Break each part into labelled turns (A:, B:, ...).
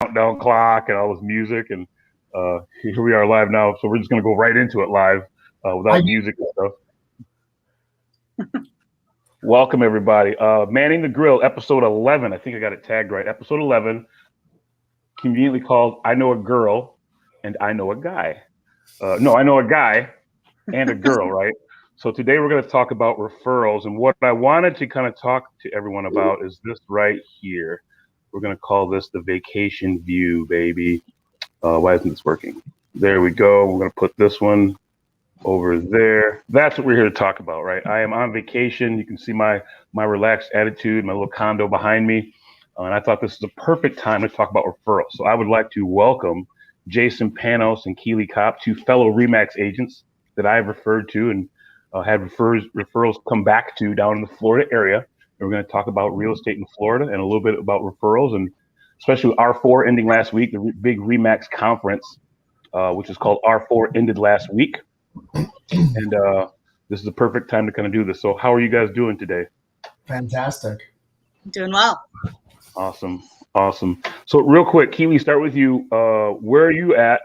A: countdown clock and all this music, and here we are live now. So we're just going to go right into it live without music and stuff. Welcome, everybody. Manning the Grill, episode 11. I think I got it tagged right. Episode 11, conveniently called I Know a Girl and I Know a Guy. No, I know a guy and a girl, right? So today we're going to talk about referrals. And what I wanted to kind of talk to everyone about is this right here. We're going to call this the vacation view, baby. Why isn't this working? There we go. We're going to put this one over there. That's what we're here to talk about, right? I am on vacation. You can see my relaxed attitude, my little condo behind me. And I thought this is a perfect time to talk about referrals. So I would like to welcome Jason Panos and Kelly Kopp, two fellow RE/MAX agents that I've referred to and had referrals come back to down in the Florida area. And we're going to talk about real estate in Florida and a little bit about referrals, and especially with R4 ending last week, the big RE/MAX conference, which is called R4, ended last week. And this is the perfect time to kind of do this. So how are you guys doing today?
B: Fantastic.
C: Doing well.
A: Awesome. So real quick, Kelly, start with you. Where are you at?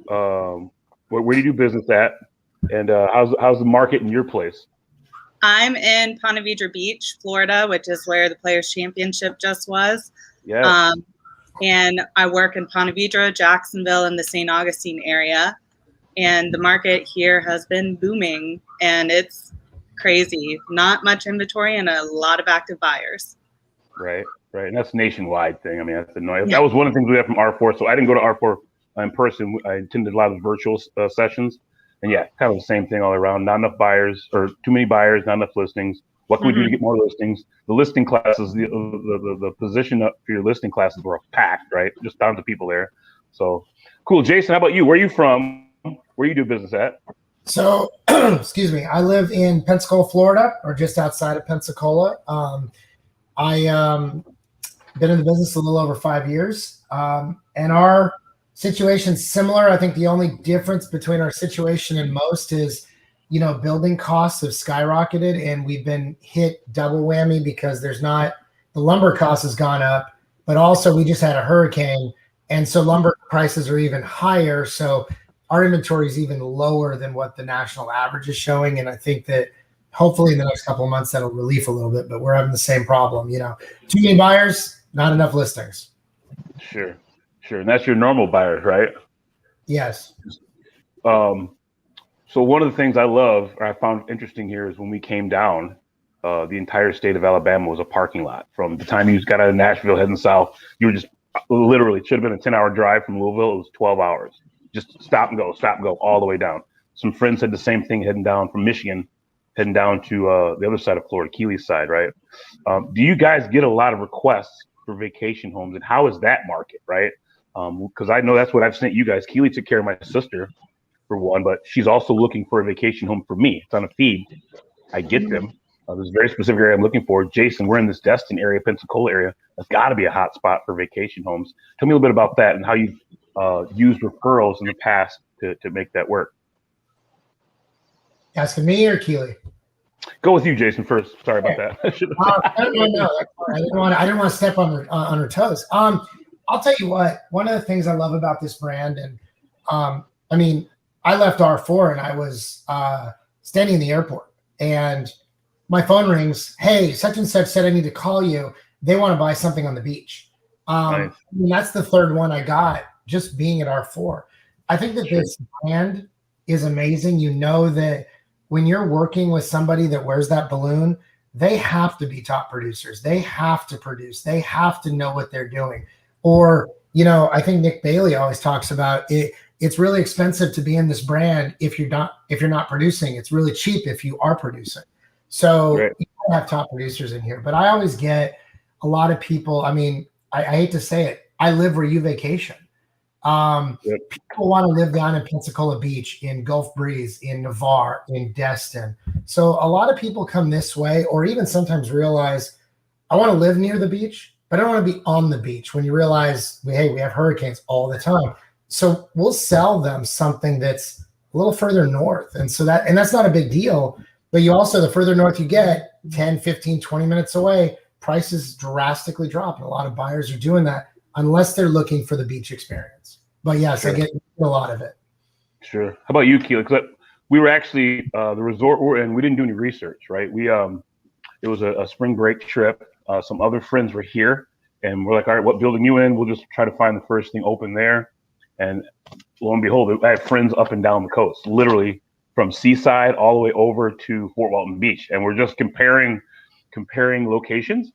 A: Where do you do business at? And how's the market in your place?
C: I'm in Ponte Vedra Beach, Florida, which is where the Players Championship just was.
A: Yeah.
C: And I work in Ponte Vedra, Jacksonville, and the St. Augustine area. And the market here has been booming, and it's crazy. Not much inventory and a lot of active buyers.
A: Right. And that's a nationwide thing. I mean, that's annoying. Yeah. That was one of the things we had from R4. So I didn't go to R4 in person. I attended a lot of virtual sessions. And yeah, kind of the same thing all around. Not enough buyers, or too many buyers, not enough listings. What can we do to get more listings? The listing classes, the position up for your listing classes were packed, right? Just tons of people there. So cool. Jason, how about you? Where are you from? Where you do business at?
B: So, excuse me. I live in Pensacola, Florida, or just outside of Pensacola. I been in the business a little over 5 years, and our situation's similar. I think the only difference between our situation and most is, building costs have skyrocketed, and we've been hit double whammy because the lumber cost has gone up, but also we just had a hurricane, and so lumber prices are even higher. So our inventory is even lower than what the national average is showing, and I think that hopefully in the next couple of months that'll relieve a little bit. But we're having the same problem. Too many buyers, not enough listings.
A: Sure. And that's your normal buyers, right?
B: Yes.
A: So one of the things I love, or I found interesting here, is when we came down, the entire state of Alabama was a parking lot. From the time you got out of Nashville heading south, you were just literally, it should have been a 10-hour drive from Louisville. It was 12 hours. Just stop and go all the way down. Some friends said the same thing heading down from Michigan, heading down to the other side of Florida, Keely's side, right? Do you guys get a lot of requests for vacation homes, and how is that market, right? Because I know that's what I've sent you guys. Keely took care of my sister for one, but she's also looking for a vacation home for me. It's on a feed. I get them. There's a very specific area I'm looking for. Jason, we're in this Destin area, Pensacola area. That's got to be a hot spot for vacation homes. Tell me a little bit about that and how you've used referrals in the past to make that work.
B: Asking me or Keely?
A: Go with you, Jason, first. Sorry about that.
B: No. I didn't want to step on her toes. I'll tell you what. One of the things I love about this brand, and I left R4 and I was standing in the airport, and my phone rings. Hey, such and such said I need to call you. They want to buy something on the beach.
A: Nice.
B: And that's the third one I got just being at R4. I think that this brand is amazing. That when you're working with somebody that wears that balloon, they have to be top producers. They have to produce. They have to know what they're doing. Or, I think Nick Bailey always talks about it. It's really expensive to be in this brand if you're not producing. It's really cheap if you are producing. So you have top producers in here. But I always get a lot of people. I hate to say it. I live where you vacation. People want to live down in Pensacola Beach, in Gulf Breeze, in Navarre, in Destin. So a lot of people come this way, or even sometimes realize, I want to live near the beach, but I don't want to be on the beach. When you realize, we have hurricanes all the time. So we'll sell them something that's a little further north. And that's not a big deal. But you also, the further north you get, 10, 15, 20 minutes away, prices drastically drop. And a lot of buyers are doing that. unless they're looking for the beach experience. But yes,
A: Sure.
B: I get a lot of it.
A: Sure. How about you, Keely? Because we were actually the resort we're in. We didn't do any research, right? It was a spring break trip. Some other friends were here, and we're like, all right, what building you in? We'll just try to find the first thing open there. And lo and behold, I have friends up and down the coast, literally from Seaside all the way over to Fort Walton Beach, and we're just comparing locations.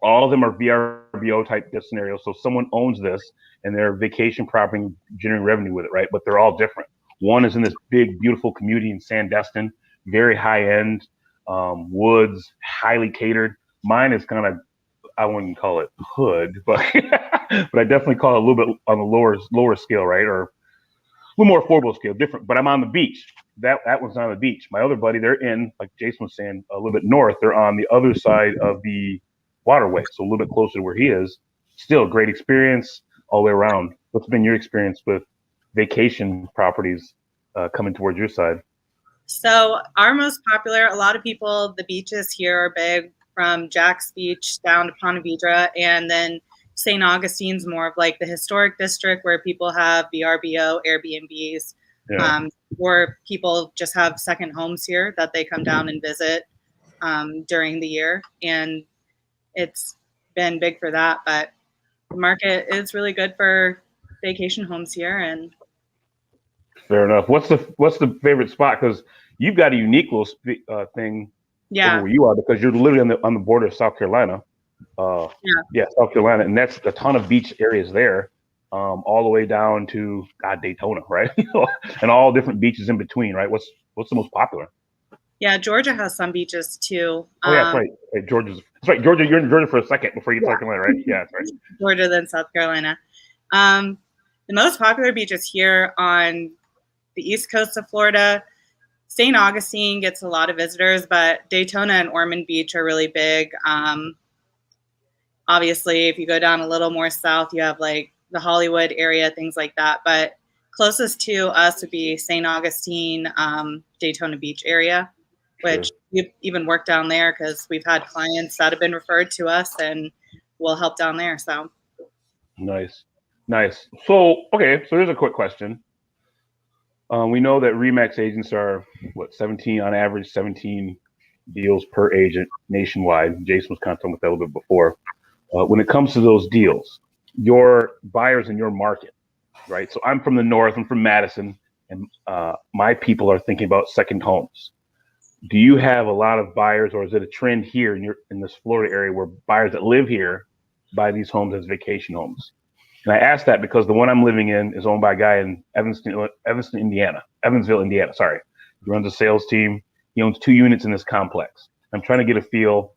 A: All of them are VRBO type scenarios. So someone owns this and they're vacation property generating revenue with it, right? But they're all different. One is in this big, beautiful community in Sandestin, very high end, woods, highly catered. Mine is kind of, I wouldn't call it hood, but but I definitely call it a little bit on the lower scale, right? Or a little more affordable scale, different. But I'm on the beach. That one's on the beach. My other buddy, they're in, like Jason was saying, a little bit north. They're on the other side of the waterway, so a little bit closer to where he is. Still a great experience all the way around. What's been your experience with vacation properties coming towards your side?
C: So our most popular, a lot of people, the beaches here are big, from Jack's Beach down to Ponte Vedra, and then St. Augustine's more of like the historic district where people have VRBO, Airbnbs, or people just have second homes here that they come down and visit during the year. And it's been big for that, but the market is really good for vacation homes here. And
A: fair enough. What's the favorite spot? Because you've got a unique little thing over where you are, because you're literally on the border of South Carolina. South Carolina, and that's a ton of beach areas there, all the way down to Daytona, right? And all different beaches in between, right? What's the most popular?
C: Yeah, Georgia has some beaches too.
A: That's right. Georgia. You're in Georgia for a second before you get South Carolina, right? Yeah, that's right.
C: Georgia, then South Carolina. The most popular beaches here on the east coast of Florida, St. Augustine gets a lot of visitors, but Daytona and Ormond Beach are really big. Obviously, if you go down a little more south, you have like the Hollywood area, things like that. But closest to us would be St. Augustine, Daytona Beach area, which we've even worked down there because we've had clients that have been referred to us and we'll help down there. So
A: nice. So here's a quick question. We know that RE/MAX agents are 17 on average, 17 deals per agent nationwide. Jason was kind of talking about that a little bit before. When it comes to those deals, your buyers in your market, right? So I'm from the north, I'm from Madison, and my people are thinking about second homes. Do you have a lot of buyers, or is it a trend here in this Florida area where buyers that live here buy these homes as vacation homes? And I ask that because the one I'm living in is owned by a guy in Evansville, Indiana. Sorry. He runs a sales team. He owns 2 units in this complex. I'm trying to get a feel.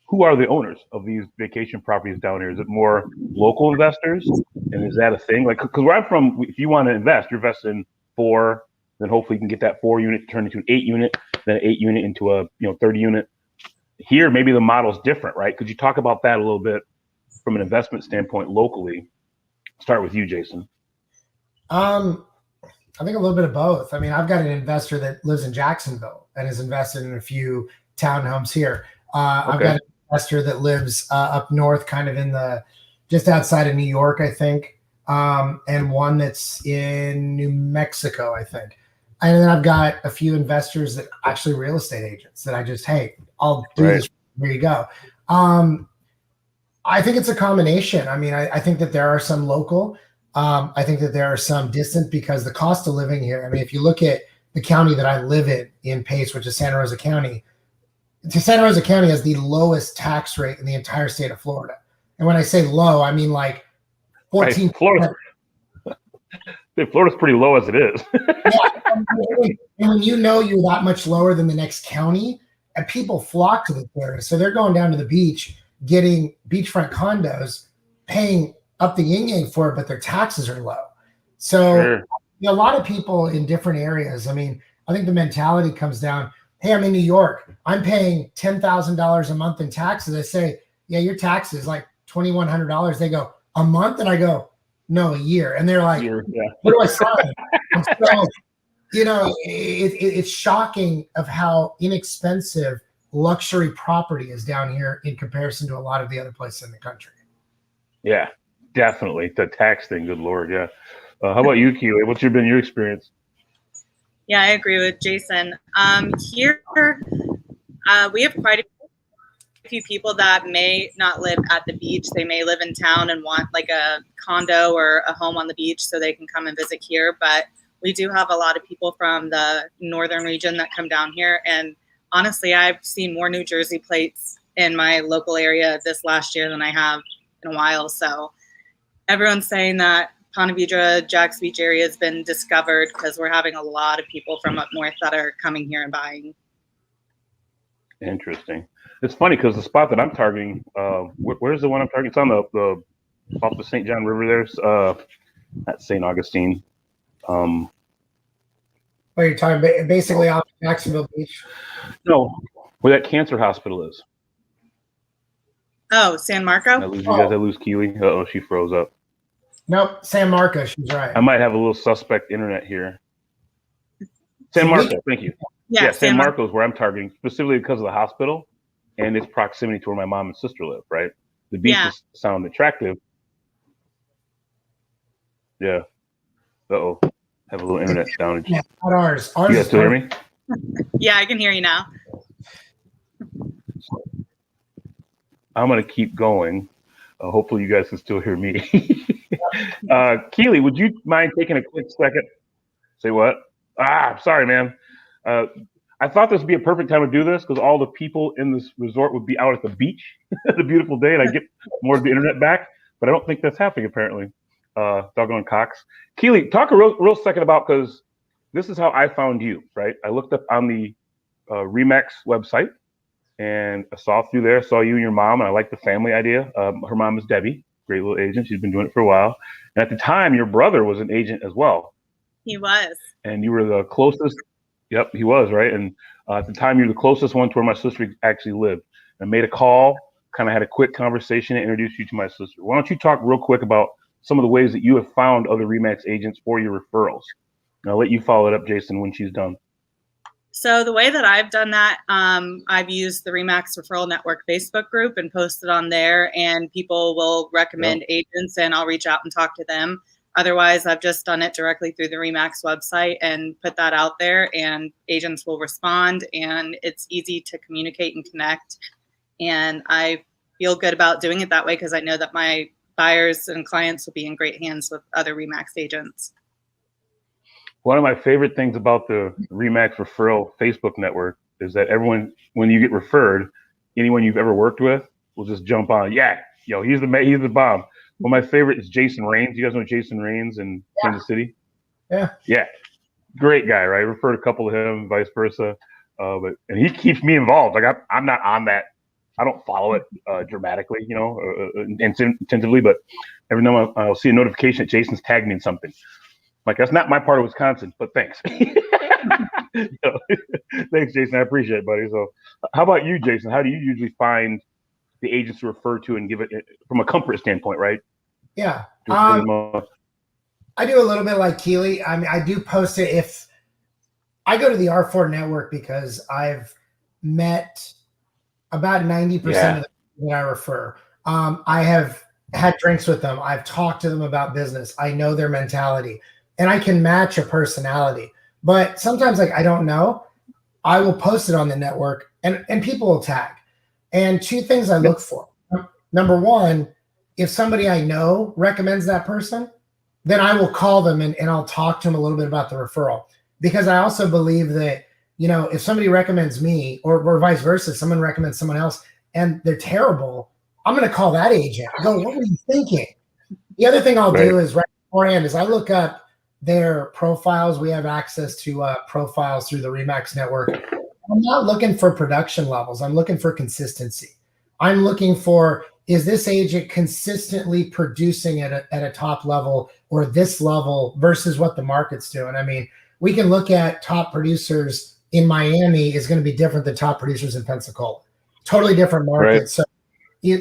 A: Who are the owners of these vacation properties down here? Is it more local investors? And is that a thing? Like, because where I'm from, if you want to invest, you're invested in 4, then hopefully you can get that 4 unit turned into an 8 unit, then an 8 unit into a 30 unit. Here, maybe the model's different, right? Could you talk about that a little bit from an investment standpoint locally? Start with you, Jason.
B: I think a little bit of both. I mean, I've got an investor that lives in Jacksonville and is invested in a few townhomes here. I've got an investor that lives up north, kind of in just outside of New York, I think, and one that's in New Mexico, I think. And then I've got a few investors that actually real estate agents that I just, hey, I'll do this. Here you go. I think it's a combination. I mean, I think that there are some local. I think that there are some distant because the cost of living here. I mean, if you look at the county that I live in Pace, which is Santa Rosa County, Santa Rosa County has the lowest tax rate in the entire state of Florida. And when I say low, I mean like 14.
A: Right. Florida's pretty low as it is.
B: And when you're that much lower than the next county, and people flock to this area. So they're going down to the beach, getting beachfront condos, paying up the yin-yang for it, but their taxes are low. So a lot of people in different areas, I mean, I think the mentality comes down, hey, I'm in New York. I'm paying $10,000 a month in taxes. I say, yeah, your taxes like $2,100. They go, a month? And I go, no, a year. And they're like, what do I sign? And so, it's shocking of how inexpensive luxury property is down here in comparison to a lot of the other places in the country.
A: Yeah, Definitely the tax thing. Good Lord, yeah. How about you, Keely? What's been your experience?
C: Yeah, I agree with Jason. Here, we have quite a few people that may not live at the beach. They may live in town and want like a condo or a home on the beach so they can come and visit here. But we do have a lot of people from the northern region that come down here. And honestly, I've seen more New Jersey plates in my local area this last year than I have in a while. So everyone's saying that Ponte Vedra, Jax Beach area has been discovered because we're having a lot of people from up north that are coming here and buying.
A: Interesting. It's funny because the spot that I'm targeting, where's the one I'm targeting? It's on the off the St. John River. There's at St. Augustine.
B: Well, you're talking basically off Jacksonville Beach.
A: No, where that cancer hospital is.
C: Oh, San Marco?
A: Did I lose you guys? I lose Keely. Oh, she froze up.
B: Nope, San Marco. She's right.
A: I might have a little suspect internet here. San Marco, thank you.
C: Yeah,
A: San Marco is where I'm targeting, specifically because of the hospital and its proximity to where my mom and sister live, right? The beaches sound attractive. Yeah. Uh-oh. Have a little internet down.
B: Yeah, not ours.
A: You guys still hear me?
C: Yeah, I can hear you now.
A: I'm going to keep going. Hopefully you guys can still hear me. Keely, would you mind taking a quick second? Say what? Sorry, man. I thought this would be a perfect time to do this because all the people in this resort would be out at the beach. It's a beautiful day, and I get more of the internet back. But I don't think that's happening, apparently. Doggone Cox. Keely, talk a real second about, because this is how I found you, right? I looked up on the Remax website, and I saw through there, saw you and your mom, and I liked the family idea. Her mom is Debbie, great little agent. She's been doing it for a while. And at the time, your brother was an agent as well.
C: He was.
A: And you were the closest. Yep, he was, right? And at the time, you were the closest one to where my sister actually lived. I made a call, kind of had a quick conversation, and introduced you to my sister. Why don't you talk real quick about some of the ways that you have found other Remax agents for your referrals? And I'll let you follow it up, Jason, when she's done.
C: So the way that I've done that, I've used the Remax Referral Network Facebook group and posted on there, and people will recommend agents, and I'll reach out and talk to them. Otherwise, I've just done it directly through the Remax website and put that out there, and agents will respond, and it's easy to communicate and connect. And I feel good about doing it that way because I know that my buyers and clients will be in great hands with other Remax agents.
A: One of my favorite things about the Remax Referral Facebook network is that everyone, when you get referred, anyone you've ever worked with will just jump on. Yeah, he's the bomb. Well, my favorite is Jason Rains. You guys know Jason Rains in Kansas City?
B: Yeah.
A: Yeah. Great guy, right? Referred a couple to him, vice versa. And he keeps me involved. Like I'm not on that. I don't follow it dramatically, intensively, but every now and then I'll see a notification that Jason's tagged me in something. Like, that's not my part of Wisconsin, but thanks. Thanks, Jason. I appreciate it, buddy. So how about you, Jason? How do you usually find the agents to refer to and give it from a comfort standpoint, right?
B: Yeah. I do a little bit like Keely. I mean, I do post it if I go to the R4 network because I've met about 90% of the people that I refer. I have had drinks with them. I've talked to them about business. I know their mentality, and I can match a personality. But sometimes, like, I don't know. I will post it on the network, and people will tag. And two things I look for. Number one, if somebody I know recommends that person, then I will call them and I'll talk to them a little bit about the referral. Because I also believe that, if somebody recommends me or vice versa, someone recommends someone else and they're terrible, I'm going to call that agent. I go, what were you thinking? The other thing I'll do is right beforehand is I look up their profiles. We have access to profiles through the Remax network. I'm not looking for production levels. I'm looking for consistency. I'm looking for, is this agent consistently producing at a top level or this level versus what the market's doing? I mean, we can look at top producers in Miami is going to be different than top producers in Pensacola. Totally different markets. So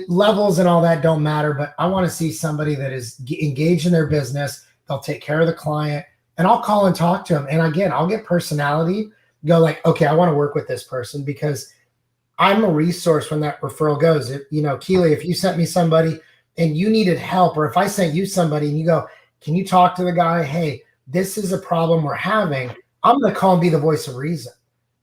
B: levels and all that don't matter, but I want to see somebody that is engaged in their business. They'll take care of the client, and I'll call and talk to them. And again, I'll get personality, go like, okay, I want to work with this person because I'm a resource when that referral goes. Keely, if you sent me somebody and you needed help, or if I sent you somebody and you go, can you talk to the guy? Hey, this is a problem we're having. I'm going to call and be the voice of reason.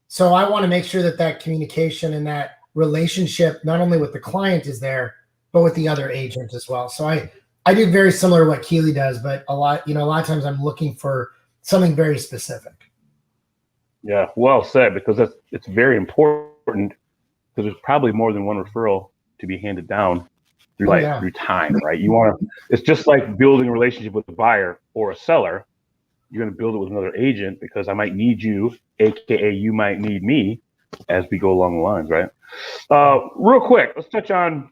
B: So I want to make sure that that communication and that relationship, not only with the client is there, but with the other agent as well. So I do very similar to what Keely does, but a lot of times I'm looking for something very specific.
A: Yeah, well said, because it's very important, because there's probably more than one referral to be handed down through time, right? You want to, it's just like building a relationship with a buyer or a seller. You're going to build it with another agent, because I might need you, AKA you might need me, as we go along the lines, right? Real quick, let's touch on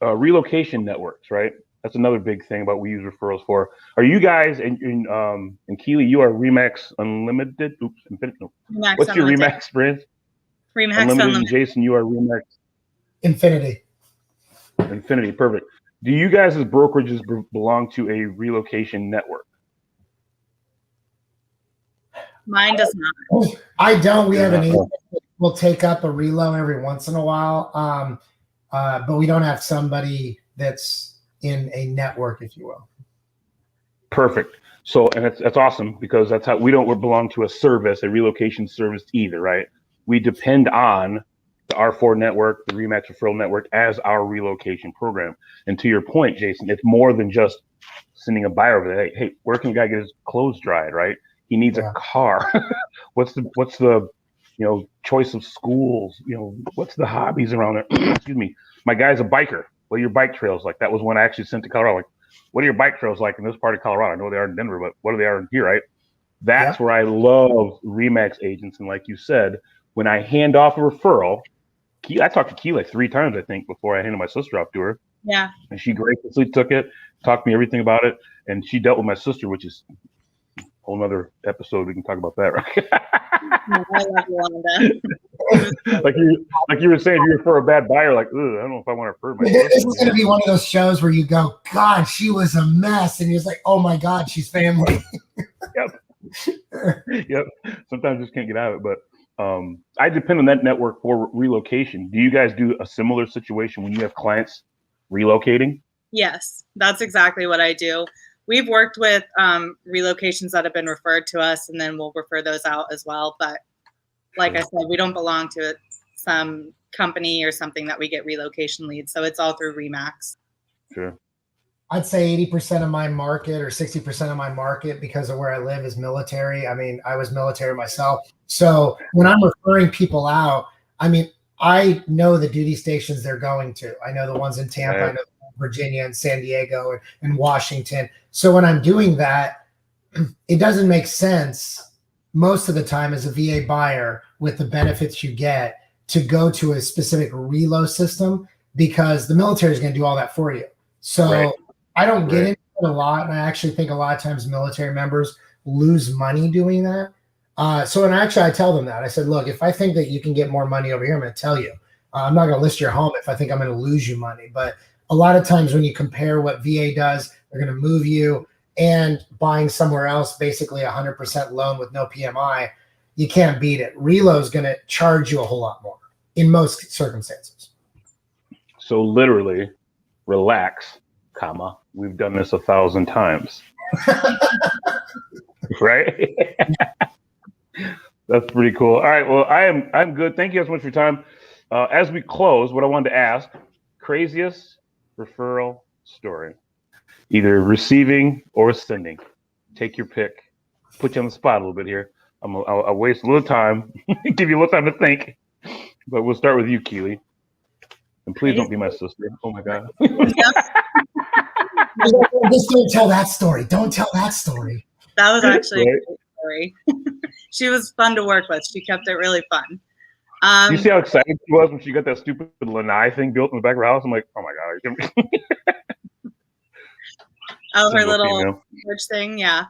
A: relocation networks, right? That's another big thing about we use referrals for. Are you guys, and Keely, you are Remax Unlimited? Oops, Infinity. No. What's Unlimited. Your Remax brand?
C: Remax
A: Unlimited. And Jason, you are Remax
B: Infinity.
A: Infinity, perfect. Do you guys as brokerages belong to a relocation network?
C: Mine does not.
B: I don't. We have an agent that will take up a relo every once in a while, but we don't have somebody that's in a network, if you will.
A: Perfect. So, and that's awesome, because that's how we don't belong to a service, a relocation service either, right? We depend on the R4 network, the Remax Referral Network, as our relocation program. And to your point, Jason, it's more than just sending a buyer over there. Hey, where can the guy get his clothes dried, right? He needs a car. What's the choice of schools? What's the hobbies around there? Excuse me. My guy's a biker. What are your bike trails like? That was one I actually sent to Colorado. Like, what are your bike trails like in this part of Colorado? I know they are in Denver, but what are they are here, right? That's where I love Remax agents. And like you said, when I hand off a referral, I talked to Key like 3 times, I think, before I handed my sister off to her.
C: Yeah. And
A: she graciously took it, talked to me everything about it, and she dealt with my sister, which is a whole nother episode. We can talk about that, right?
C: I love Wanda.
A: like you were saying, if you refer a bad buyer, like, I don't know if I want to refer my sister.
B: This is going to be one of those shows where you go, God, she was a mess, and you're like, oh my God, she's family.
A: Yep. Sometimes I just can't get out of it, but I depend on that network for relocation. Do you guys do a similar situation when you have clients relocating?
C: Yes, that's exactly what I do. We've worked with relocations that have been referred to us, and then we'll refer those out as well. But like I said, we don't belong to some company or something that we get relocation leads. So it's all through Remax.
A: Sure.
B: I'd say 80% of my market or 60% of my market, because of where I live, is military. I mean, I was military myself. So when I'm referring people out, I mean, I know the duty stations they're going to. I know the ones in Tampa, I know Virginia and San Diego and Washington. So when I'm doing that, it doesn't make sense most of the time as a VA buyer, with the benefits you get, to go to a specific relo system, because the military is going to do all that for you. So I don't get into it a lot, and I actually think a lot of times military members lose money doing that. So and actually I tell them that. I said, look, if I think that you can get more money over here, I'm going to tell you. I'm not going to list your home if I think I'm going to lose you money. But a lot of times when you compare what VA does, they're going to move you, and buying somewhere else, basically 100% loan with no PMI, you can't beat it. Relo is going to charge you a whole lot more in most circumstances. So
A: literally, relax, comma, we've done this 1,000 times. Right? That's pretty cool. All right. Well, I'm good. Thank you guys so much for your time. As we close, what I wanted to ask, craziest referral story, either receiving or sending. Take your pick. Put you on the spot a little bit here. I'll waste a little time, give you a little time to think, but we'll start with you, Keely. And please don't be my sister. Oh my God.
B: Just don't tell that story. Don't tell that story.
C: That was actually a great story. She was fun to work with. She kept it really fun.
A: You see how excited she was when she got that stupid lanai thing built in the back of her house? I'm like, oh my God.
C: Oh, her little church thing, yeah.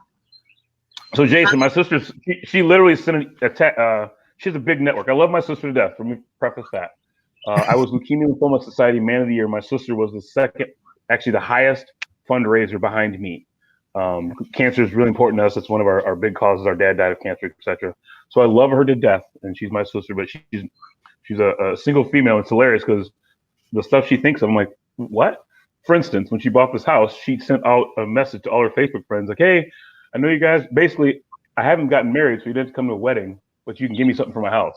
A: So Jason, my sister, she literally sent a text. She has a big network. I love my sister to death. Let me preface that. I was Leukemia Lymphoma Society Man of the Year. My sister was the second, actually the highest fundraiser behind me. Cancer is really important to us. It's one of our big causes. Our dad died of cancer, etc. So I love her to death, and she's my sister. But she's a single female. It's hilarious because the stuff she thinks of. I'm like, what? For instance, when she bought this house, she sent out a message to all her Facebook friends like, hey, I know you guys, basically, I haven't gotten married, so you didn't come to a wedding, but you can give me something for my house.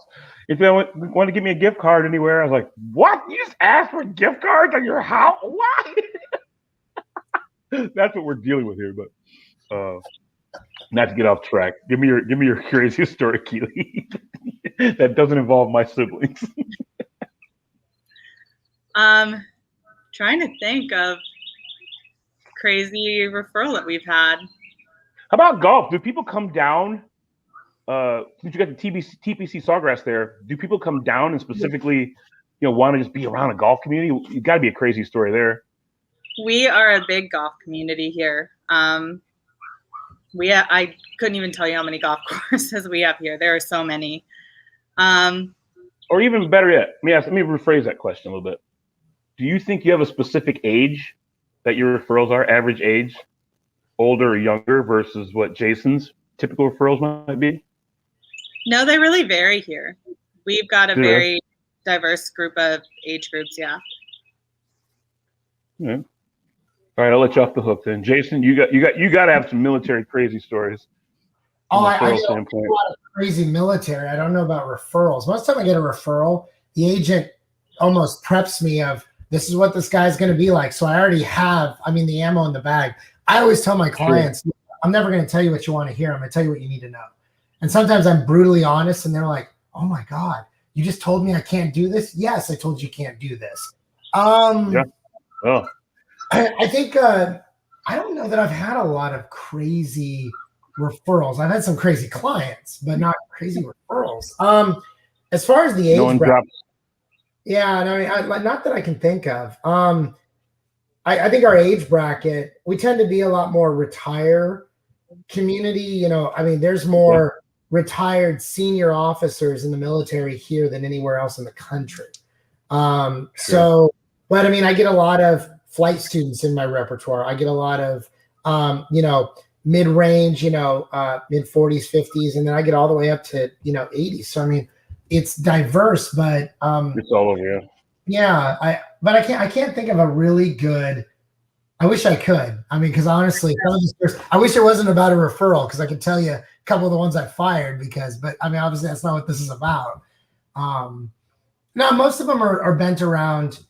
A: If you want to give me a gift card anywhere, I was like, what? You just asked for gift cards on your house? What? That's what we're dealing with here, but not to get off track. Give me your craziest story, Keely. That doesn't involve my siblings.
C: Trying to think of crazy referral that we've had.
A: How about golf? Do people come down? Since you got the TPC Sawgrass there, do people come down and specifically, want to just be around a golf community? You got to be a crazy story there.
C: We are a big golf community here. I couldn't even tell you how many golf courses we have here. There are so many.
A: Or even better yet, let me rephrase that question a little bit. Do you think you have a specific age that your referrals are, average age, older or younger versus what Jason's typical referrals might be?
C: No, they really vary here. We've got a very diverse group of age groups, yeah.
A: Yeah. All right, I'll let you off the hook then. Jason, you got to have some military crazy stories.
B: I get a lot of crazy military. I don't know about referrals. Most time I get a referral, the agent almost preps me of, this is what this guy's going to be like. So I already have, the ammo in the bag. I always tell my clients, I'm never going to tell you what you want to hear. I'm going to tell you what you need to know. And sometimes I'm brutally honest and they're like, oh my God, you just told me I can't do this? Yes, I told you can't do this.
A: Yeah. Oh.
B: I think, I don't know that I've had a lot of crazy referrals. I've had some crazy clients, but not crazy referrals. As far as the age bracket, not that I can think of. I think our age bracket, we tend to be a lot more retire community. There's more retired senior officers in the military here than anywhere else in the country. But I get a lot of flight students in my repertoire. I get a lot of, mid-range, mid 40s, 50s, and then I get all the way up to, 80s. So, it's diverse, but
A: it's all over,
B: yeah. But I can't think of a really good. I wish I could. Because honestly, I wish it wasn't about a referral, because I could tell you a couple of the ones I fired but obviously that's not what this is about. No, most of them are bent around.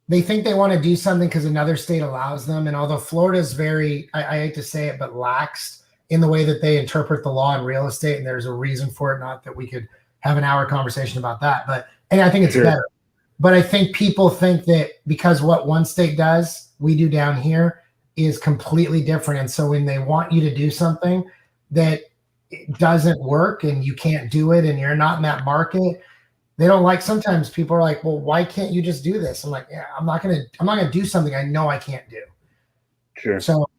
B: They think they want to do something because another state allows them. And although Florida is very, I hate to say it, but laxed in the way that they interpret the law in real estate, and there's a reason for it. Not that we could have an hour conversation about that, and I think it's better. But I think people think that because what one state does, we do down here is completely different. And so when they want you to do something that it doesn't work and you can't do it and you're not in that market, they don't like. Sometimes people are like, well, why can't you just do this? I'm like, yeah, I'm not gonna do something I know I can't do.
A: Sure.
B: So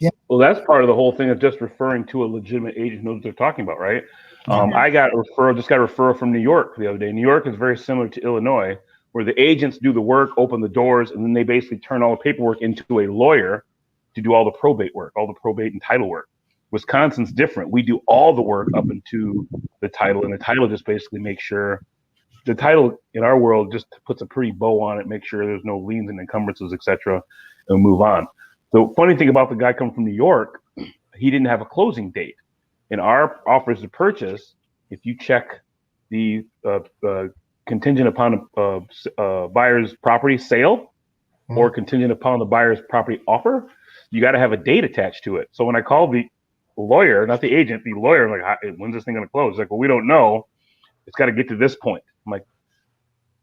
B: yeah.
A: Well, that's part of the whole thing of just referring to a legitimate agent who knows what they're talking about, right? I got a referral from New York the other day. New York is very similar to Illinois, where the agents do the work, open the doors, and then they basically turn all the paperwork into a lawyer to do all the probate work, all the probate and title work. Wisconsin's different. We do all the work up into the title, and the title just basically makes sure the title in our world just puts a pretty bow on it, make sure there's no liens and encumbrances, etc., and move on. The funny thing about the guy coming from New York, he didn't have a closing date. In our offers to purchase, if you check the contingent upon a buyer's property sale or contingent upon the buyer's property offer, you got to have a date attached to it. So when I called the lawyer, not the agent, the lawyer, I'm like, when's this thing going to close? He's like, well, we don't know. It's got to get to this point. I'm like,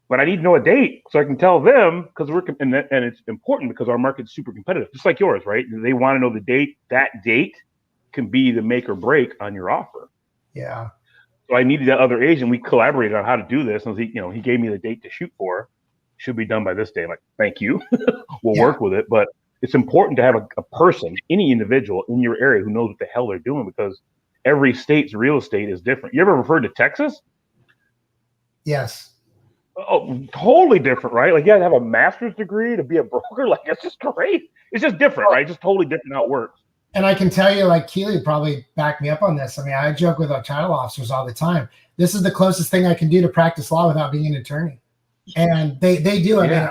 A: but I need to know a date so I can tell them, because and it's important because our market's super competitive, just like yours, right? They want to know the date. That date can be the make or break on your offer.
B: Yeah.
A: So I needed that other agent. We collaborated on how to do this, and he gave me the date to shoot for. Should be done by this day. I'm like, thank you. We'll work with it, but it's important to have a person, any individual in your area who knows what the hell they're doing, because every state's real estate is different. You ever referred to Texas?
B: Yes.
A: Oh, totally different, right? Like you have to have a master's degree to be a broker. Like it's just great. It's just different, right? Just totally different how it works.
B: And I can tell you, like Keely probably backed me up on this. I joke with our title officers all the time. This is the closest thing I can do to practice law without being an attorney. And they do. I mean,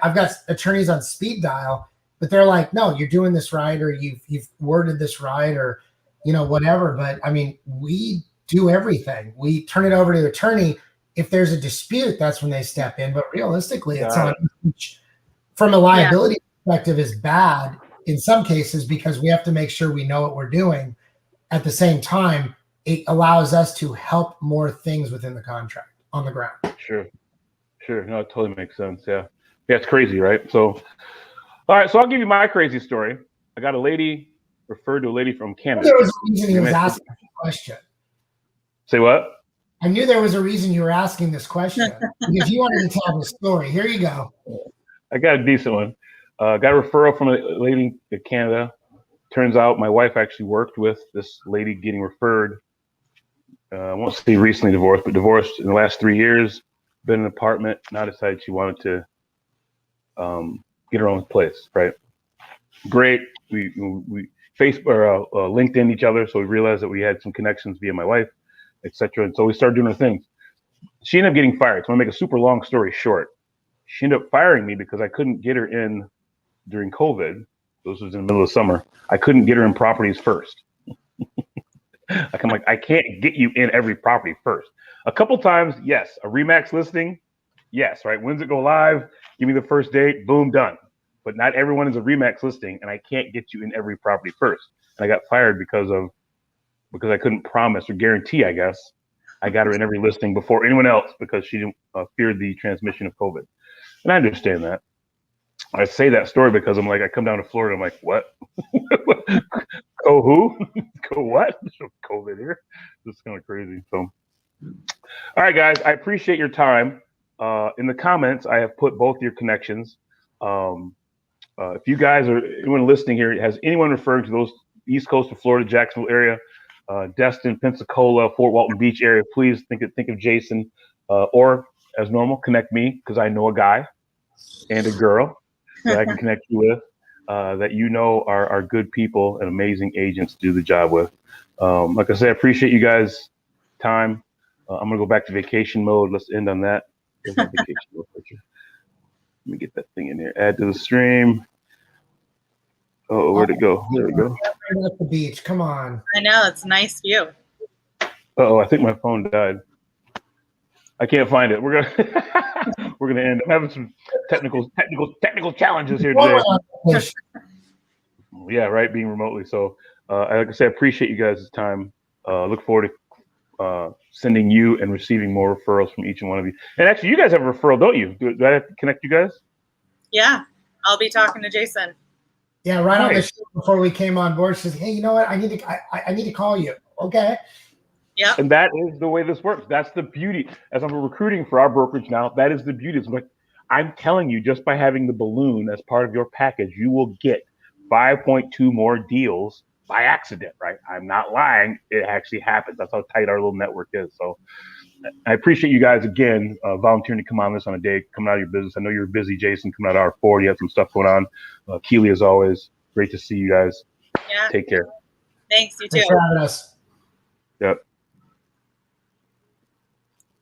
B: I've got attorneys on speed dial, but they're like, no, you're doing this right, or you've worded this right, or whatever. But I mean, we do everything. We turn it over to the attorney. If there's a dispute, that's when they step in. But realistically, it's on each, from a liability perspective, is bad in some cases because we have to make sure we know what we're doing. At the same time, it allows us to help more things within the contract on the ground.
A: Sure. No, it totally makes sense. Yeah, it's crazy, right? So, all right. So I'll give you my crazy story. I got a lady referred to a lady from Canada.
B: There was a reason he was asking the question.
A: Say what?
B: I knew there was a reason you were asking this question because you wanted to tell the story. Here you go.
A: I got a decent one. Got a referral from a lady in Canada. Turns out my wife actually worked with this lady getting referred. I won't say recently divorced, but divorced in the last 3 years. Been in an apartment. Now decided she wanted to get her own place. Right. Great. We Facebook or LinkedIn each other, so we realized that we had some connections via my wife, etc. And so we started doing our things. She ended up getting fired. So I'm gonna make a super long story short. She ended up firing me because I couldn't get her in during COVID. This was in the middle of summer. I couldn't get her in properties first. I'm like, I can't get you in every property first. A couple times, yes. A Remax listing, yes, right? When's it go live? Give me the first date, boom, done. But not everyone is a Remax listing, and I can't get you in every property first. And I got fired because I couldn't promise or guarantee, I guess, I got her in every listing before anyone else because she feared the transmission of COVID. And I understand that. I say that story because I'm like, I come down to Florida, I'm like, what? Go who? Go what? COVID here. This is kind of crazy. So, all right, guys, I appreciate your time. In the comments, I have put both your connections. If you guys or anyone listening here has anyone referring to those East Coast of Florida, Jacksonville area, Destin, Pensacola, Fort Walton Beach area, please think of Jason, or as normal, connect me because I know a guy and a girl that I can connect you with, that are good people and amazing agents to do the job with. Like I said, I appreciate you guys' time. I'm gonna go back to vacation mode. Let's end on that. There's my vacation mode picture. Let me get that thing in here. Add to the stream. Oh, where'd it go? There we go.
B: Right at the beach. Come on.
C: I know, it's a nice view.
A: Oh, I think my phone died. I can't find it. We're gonna end. I'm having some technical challenges here today. Yeah, right. Being remotely. So, like I said, I appreciate you guys' time. Look forward to sending you and receiving more referrals from each and one of you. And actually, you guys have a referral, don't you? Do I have to connect you guys?
C: Yeah, I'll be talking to Jason.
B: Yeah, right on the show before we came on board, she says, "Hey, you know what? I need to call you." Okay.
C: Yeah.
A: And that is the way this works. That's the beauty. As I'm recruiting for our brokerage now, that is the beauty. It's like, I'm telling you, just by having the balloon as part of your package, you will get 5.2 more deals by accident, right? I'm not lying. It actually happens. That's how tight our little network is. So I appreciate you guys again volunteering to come on this on a day, coming out of your business. I know you're busy, Jason, coming out of R4. You have some stuff going on. Keely, as always, great to see you guys.
C: Yeah.
A: Take care.
C: Thanks, you too.
B: Thanks for having us.
A: Yep.